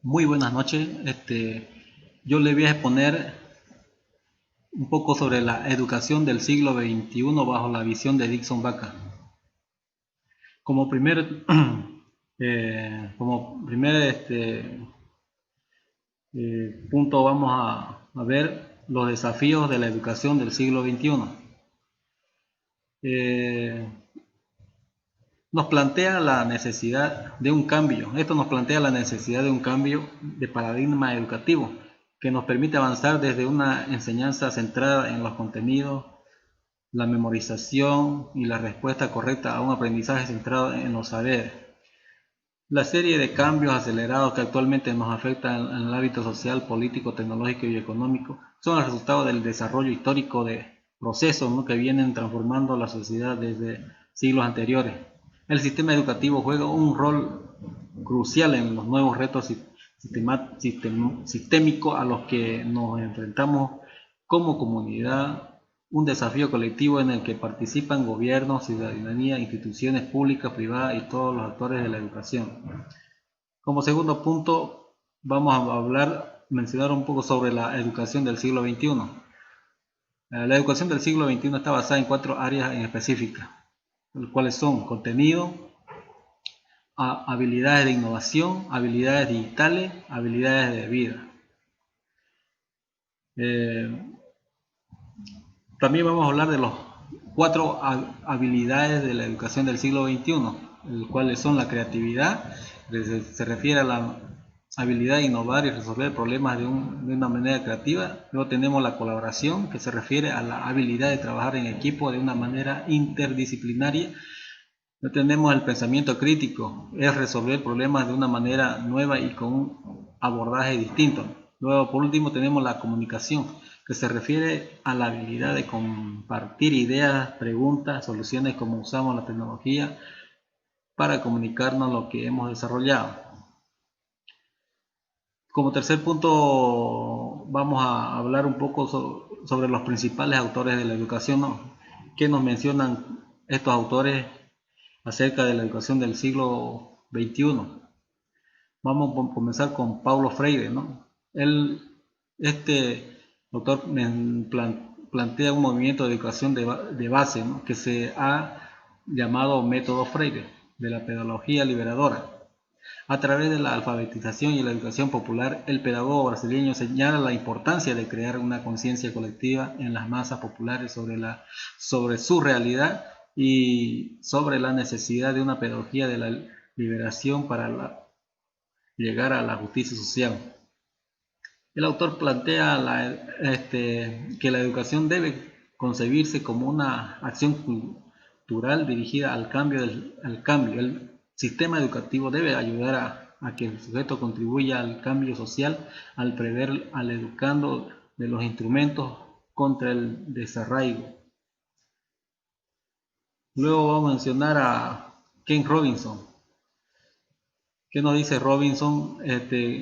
Muy buenas noches. Yo le voy a exponer un poco sobre la educación del siglo XXI bajo la visión de Dixon Baca. Como primer, como primer punto vamos a ver los desafíos de la educación del siglo XXI. Eh, nos plantea la necesidad de un cambio. Esto nos plantea la necesidad de un cambio de paradigma educativo que nos permite avanzar desde una enseñanza centrada en los contenidos, la memorización y la respuesta correcta a un aprendizaje centrado en los saberes. La serie de cambios acelerados que actualmente nos afectan en el hábito social, político, tecnológico y económico son el resultado del desarrollo histórico de procesos, ¿no?, que vienen transformando la sociedad desde siglos anteriores. El sistema educativo juega un rol crucial en los nuevos retos sistémicos a los que nos enfrentamos como comunidad, un desafío colectivo en el que participan gobiernos, ciudadanía, instituciones públicas, privadas y todos los actores de la educación. Como segundo punto, vamos a mencionar un poco sobre la educación del siglo XXI. La educación del siglo XXI está basada en 4 áreas en específicas, las cuales son contenido, habilidades de innovación, habilidades digitales, habilidades de vida. También vamos a hablar de los 4 habilidades de la educación del siglo XXI, cuales son la creatividad, se refiere a la habilidad de innovar y resolver problemas de una manera creativa. Luego tenemos la colaboración, que se refiere a la habilidad de trabajar en equipo de una manera interdisciplinaria. Luego tenemos el pensamiento crítico, es resolver problemas de una manera nueva y con un abordaje distinto. Luego, por último, tenemos la comunicación, que se refiere a la habilidad de compartir ideas, preguntas, soluciones, como usamos la tecnología para comunicarnos lo que hemos desarrollado. Como tercer punto, vamos a hablar un poco sobre los principales autores de la educación, ¿no?, que nos mencionan estos autores acerca de la educación del siglo XXI. Vamos a comenzar con Paulo Freire, ¿no? Este autor plantea un movimiento de educación de base, ¿no?, que se ha llamado método Freire, de la pedagogía liberadora. A través de la alfabetización y la educación popular, el pedagogo brasileño señala la importancia de crear una conciencia colectiva en las masas populares sobre su realidad y sobre la necesidad de una pedagogía de la liberación para llegar a la justicia social. El autor plantea que la educación debe concebirse como una acción cultural dirigida al cambio. El sistema educativo debe ayudar a que el sujeto contribuya al cambio social al prever al educando de los instrumentos contra el desarraigo. Luego vamos a mencionar a Ken Robinson. ¿Qué nos dice Robinson?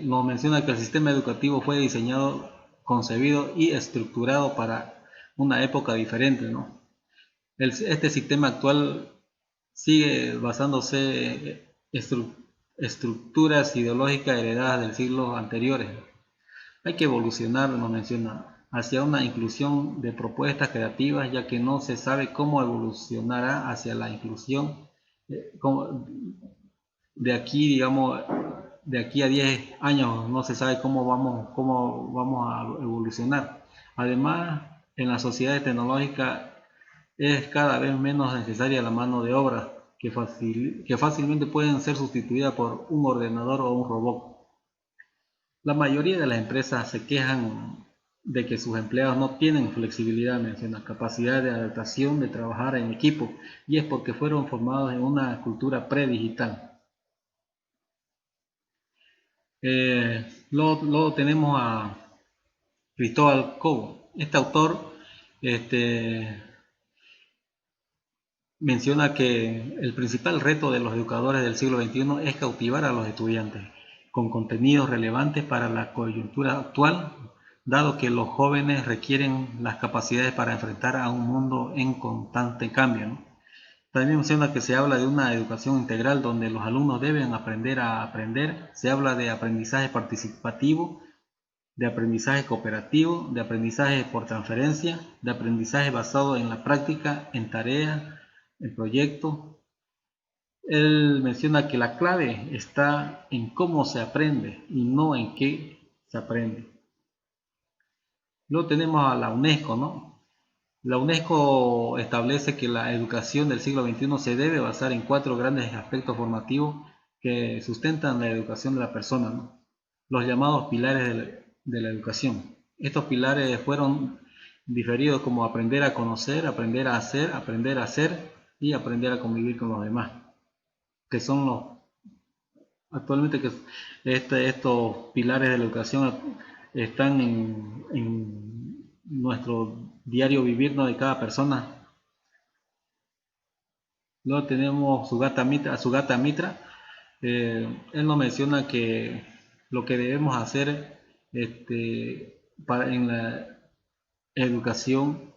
Nos menciona que el sistema educativo fue diseñado, concebido y estructurado para una época diferente, ¿no? Este sistema actual sigue basándose en estructuras ideológicas heredadas del siglo anteriores. Hay que evolucionar, nos menciona, hacia una inclusión de propuestas creativas, ya que no se sabe cómo evolucionará hacia la inclusión de aquí, digamos, de aquí a 10 años no se sabe cómo vamos a evolucionar. Además, en la sociedad tecnológica es cada vez menos necesaria la mano de obra, que fácilmente pueden ser sustituidas por un ordenador o un robot. La mayoría de las empresas se quejan de que sus empleados no tienen flexibilidad, menciona, capacidad de adaptación, de trabajar en equipo, y es porque fueron formados en una cultura predigital. Luego tenemos a Cristóbal Cobo. Este autor menciona que el principal reto de los educadores del siglo XXI es cautivar a los estudiantes con contenidos relevantes para la coyuntura actual, dado que los jóvenes requieren las capacidades para enfrentar a un mundo en constante cambio, ¿no? También menciona que se habla de una educación integral donde los alumnos deben aprender a aprender. Se habla de aprendizaje participativo, de aprendizaje cooperativo, de aprendizaje por transferencia, de aprendizaje basado en la práctica, en tareas, en proyectos. Él menciona que la clave está en cómo se aprende y no en qué se aprende. Luego tenemos a la UNESCO, ¿no? La UNESCO establece que la educación del siglo XXI se debe basar en 4 grandes aspectos formativos que sustentan la educación de la persona, ¿no? Los llamados pilares de la educación. Estos pilares fueron diferidos como aprender a conocer, aprender a hacer y aprender a convivir con los demás, que son los actualmente que estos pilares de la educación están en nuestro diario vivir, ¿no?, de cada persona. Luego tenemos Sugata Mitra. Él nos menciona que lo que debemos hacer en la educación,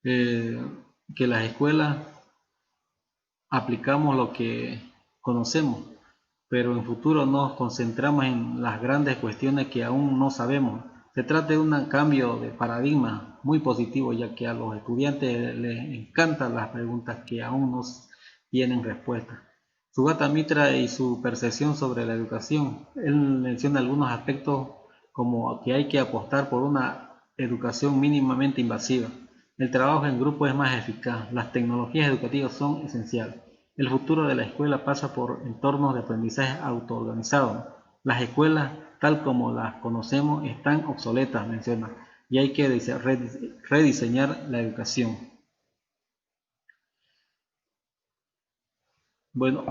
que las escuelas aplicamos lo que conocemos, pero en futuro nos concentramos en las grandes cuestiones que aún no sabemos. Se trata de un cambio de paradigma muy positivo, ya que a los estudiantes les encantan las preguntas que aún no tienen respuesta. Sugata Mitra y su percepción sobre la educación. Él menciona algunos aspectos como que hay que apostar por una educación mínimamente invasiva. El trabajo en grupo es más eficaz. Las tecnologías educativas son esenciales. El futuro de la escuela pasa por entornos de aprendizaje autoorganizados. Las escuelas, tal como las conocemos, están obsoletas, menciona, y hay que rediseñar la educación. Bueno,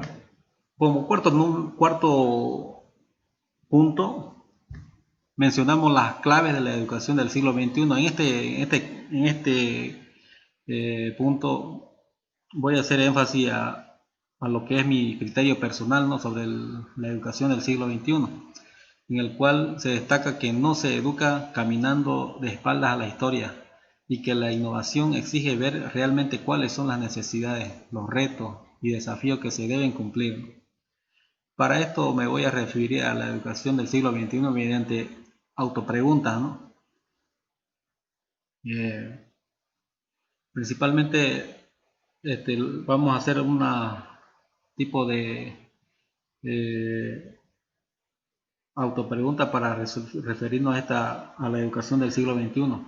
como cuarto punto, mencionamos las claves de la educación del siglo XXI. En este punto voy a hacer énfasis a lo que es mi criterio personal, ¿no?, sobre la educación del siglo XXI, en el cual se destaca que no se educa caminando de espaldas a la historia y que la innovación exige ver realmente cuáles son las necesidades, los retos y desafíos que se deben cumplir. Para esto me voy a referir a la educación del siglo XXI mediante autopreguntas, ¿no? Principalmente vamos a hacer un tipo de autopregunta para referirnos a la educación del siglo XXI.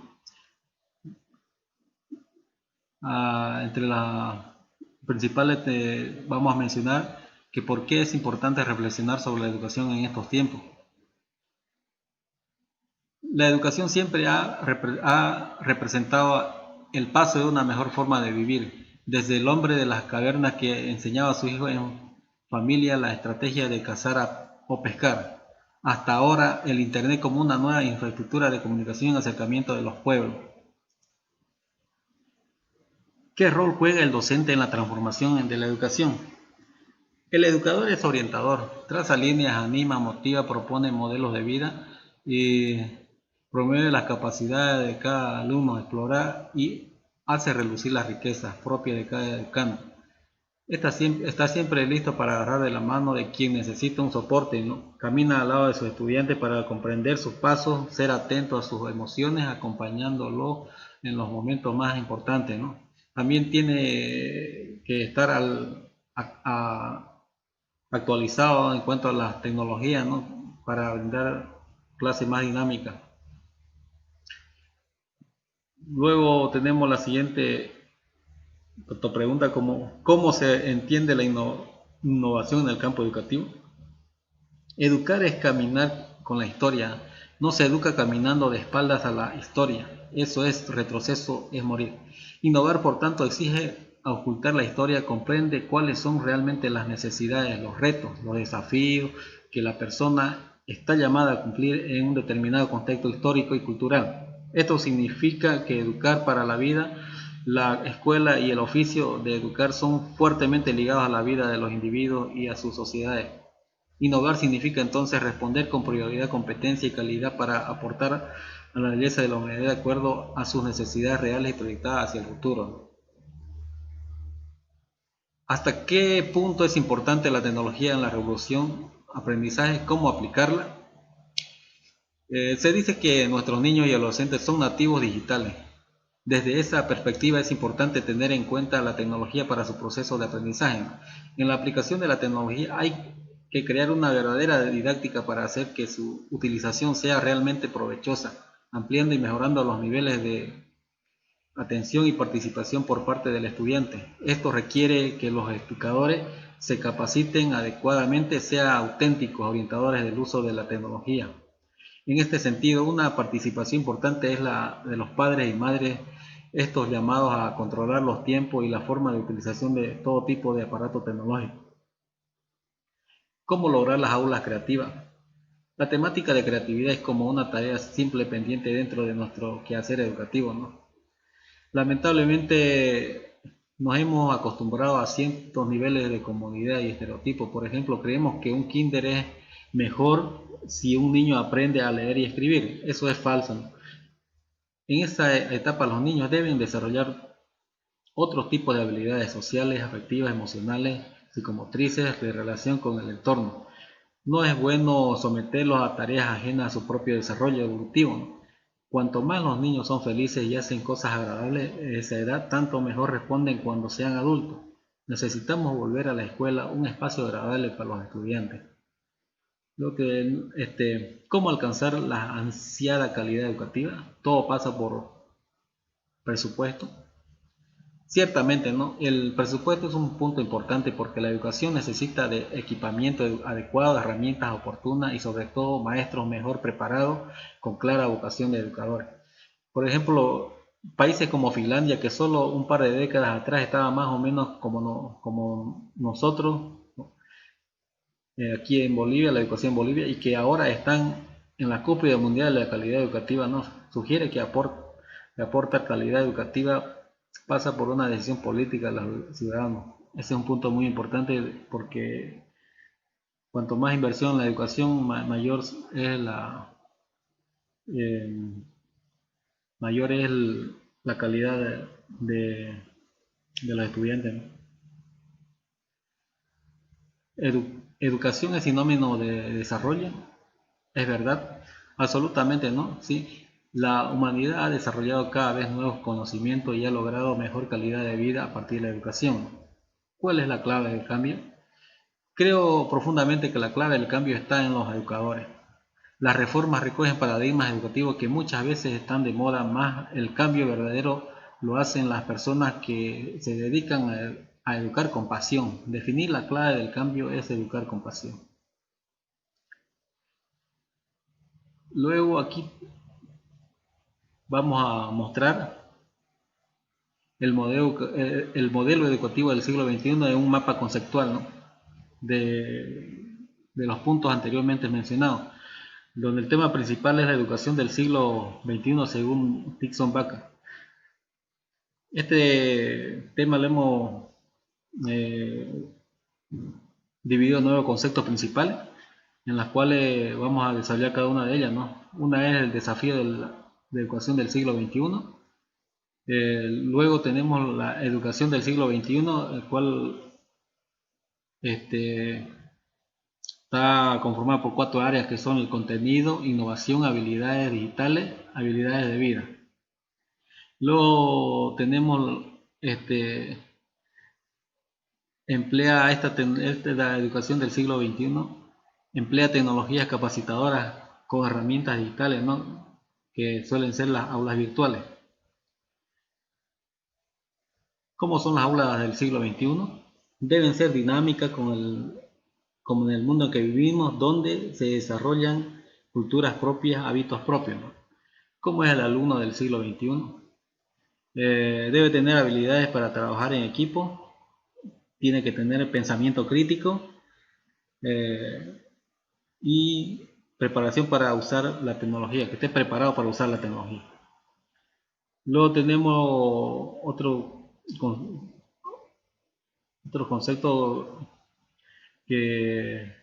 Entre las principales vamos a mencionar que por qué es importante reflexionar sobre la educación en estos tiempos. La educación siempre ha representado el paso de una mejor forma de vivir, desde el hombre de las cavernas que enseñaba a sus hijos en familia la estrategia de cazar o pescar, hasta ahora el Internet como una nueva infraestructura de comunicación y acercamiento de los pueblos. ¿Qué rol juega el docente en la transformación de la educación? El educador es orientador, traza líneas, anima, motiva, propone modelos de vida y promueve las capacidades de cada alumno a explorar y hace relucir las riquezas propias de cada educando. Está siempre listo para agarrar de la mano de quien necesita un soporte, ¿no? Camina al lado de sus estudiantes para comprender sus pasos, ser atento a sus emociones, acompañándolo en los momentos más importantes, ¿no? También tiene que estar actualizado en cuanto a las tecnologías, ¿no?, para brindar clases más dinámicas. Luego tenemos la siguiente pregunta, como ¿cómo se entiende la innovación en el campo educativo? Educar es caminar con la historia, no se educa caminando de espaldas a la historia, eso es retroceso, es morir. Innovar, por tanto, exige ocultar la historia, comprende cuáles son realmente las necesidades, los retos, los desafíos que la persona está llamada a cumplir en un determinado contexto histórico y cultural. Esto significa que educar para la vida, la escuela y el oficio de educar son fuertemente ligados a la vida de los individuos y a sus sociedades. Innovar significa entonces responder con prioridad, competencia y calidad para aportar a la belleza de la humanidad de acuerdo a sus necesidades reales y proyectadas hacia el futuro. ¿Hasta qué punto es importante la tecnología en la revolución? Aprendizaje, ¿cómo aplicarla? Se dice que nuestros niños y adolescentes son nativos digitales. Desde esa perspectiva es importante tener en cuenta la tecnología para su proceso de aprendizaje. En la aplicación de la tecnología hay que crear una verdadera didáctica para hacer que su utilización sea realmente provechosa, ampliando y mejorando los niveles de atención y participación por parte del estudiante. Esto requiere que los explicadores se capaciten adecuadamente, sean auténticos orientadores del uso de la tecnología. En este sentido, una participación importante es la de los padres y madres, estos llamados a controlar los tiempos y la forma de utilización de todo tipo de aparato tecnológico. ¿Cómo lograr las aulas creativas? La temática de creatividad es como una tarea simple pendiente dentro de nuestro quehacer educativo, ¿no? Lamentablemente nos hemos acostumbrado a ciertos niveles de comodidad y estereotipos. Por ejemplo, creemos que un kinder es mejor si un niño aprende a leer y escribir. Eso es falso, ¿no? En esta etapa los niños deben desarrollar otros tipos de habilidades sociales, afectivas, emocionales, psicomotrices, de relación con el entorno. No es bueno someterlos a tareas ajenas a su propio desarrollo evolutivo, ¿no? Cuanto más los niños son felices y hacen cosas agradables a esa edad, tanto mejor responden cuando sean adultos. Necesitamos volver a la escuela un espacio agradable para los estudiantes. ¿Cómo alcanzar la ansiada calidad educativa? Todo pasa por presupuesto. Ciertamente, ¿no? El presupuesto es un punto importante porque la educación necesita de equipamiento adecuado, herramientas oportunas y sobre todo maestros mejor preparados con clara vocación de educadores. Por ejemplo, países como Finlandia, que solo un par de décadas atrás estaba más o menos como nosotros, ¿no? Aquí en Bolivia, la educación en Bolivia, y que ahora están en la cúspide mundial de la calidad educativa, nos sugiere que aportar calidad educativa pasa por una decisión política de los ciudadanos. Ese es un punto muy importante porque cuanto más inversión en la educación, mayor es eh, mayor es la calidad de los estudiantes, ¿no? Educación es sinónimo de desarrollo, es verdad, absolutamente no, sí. La humanidad ha desarrollado cada vez nuevos conocimientos y ha logrado mejor calidad de vida a partir de la educación. ¿Cuál es la clave del cambio? Creo profundamente que la clave del cambio está en los educadores. Las reformas recogen paradigmas educativos que muchas veces están de moda, más el cambio verdadero lo hacen las personas que se dedican a educar con pasión. Definir la clave del cambio es educar con pasión. Luego aquí vamos a mostrar el modelo educativo del siglo XXI en un mapa conceptual, ¿no? de los puntos anteriormente mencionados, donde el tema principal es la educación del siglo XXI según Dixon Baca. Este tema lo hemos eh, dividido en 9 conceptos principales, en las cuales vamos a desarrollar cada una de ellas, ¿no? Una es el desafío de la educación del siglo XXI. Luego tenemos la educación del siglo XXI, el cual está conformada por 4 áreas que son el contenido, innovación, habilidades digitales, habilidades de vida. Luego tenemos emplea la educación del siglo XXI, emplea tecnologías capacitadoras con herramientas digitales, ¿no? Que suelen ser las aulas virtuales. ¿Cómo son las aulas del siglo XXI? Deben ser dinámicas como en el mundo en que vivimos, donde se desarrollan culturas propias, hábitos propios, ¿no? ¿Cómo es el alumno del siglo XXI? Debe tener habilidades para trabajar en equipo, tiene que tener pensamiento crítico eh, y preparación para usar la tecnología, que esté preparado para usar la tecnología. Luego tenemos otro concepto que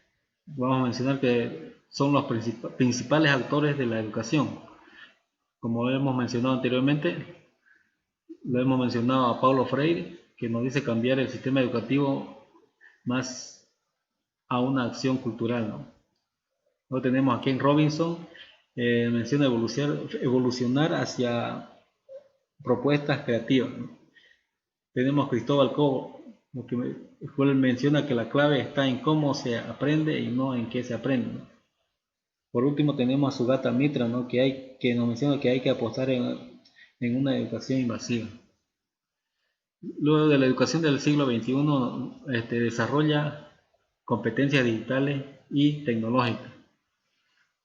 vamos a mencionar que son los principales actores de la educación. Como hemos mencionado anteriormente, lo hemos mencionado a Paulo Freire, que nos dice cambiar el sistema educativo más a una acción cultural, ¿no? Luego tenemos a Ken Robinson, menciona evolucionar hacia propuestas creativas, ¿no? Tenemos a Cristóbal Cobo, él menciona que la clave está en cómo se aprende y no en qué se aprende, ¿no? Por último tenemos a Sugata Mitra, ¿no? Que nos menciona que hay que apostar en una educación invasiva. Luego de la educación del siglo XXI, desarrolla competencias digitales y tecnológicas.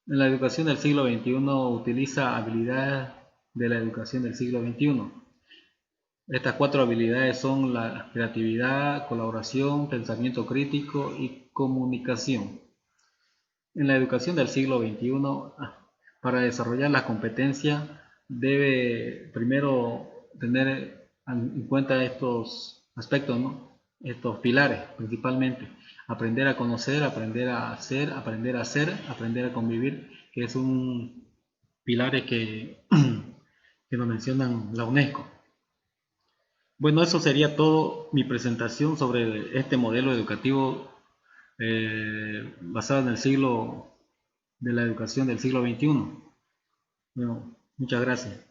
En la educación del siglo XXI utiliza habilidades de la educación del siglo XXI. Estas 4 habilidades son la creatividad, colaboración, pensamiento crítico y comunicación. En la educación del siglo XXI, para desarrollar las competencias, debe primero tener en cuenta estos aspectos, ¿no? Estos pilares principalmente. Aprender a conocer, aprender a hacer, aprender a convivir, que es un pilares que nos mencionan la UNESCO. Bueno, eso sería todo mi presentación sobre este modelo educativo basado en el siglo de la educación del siglo XXI. Bueno, muchas gracias.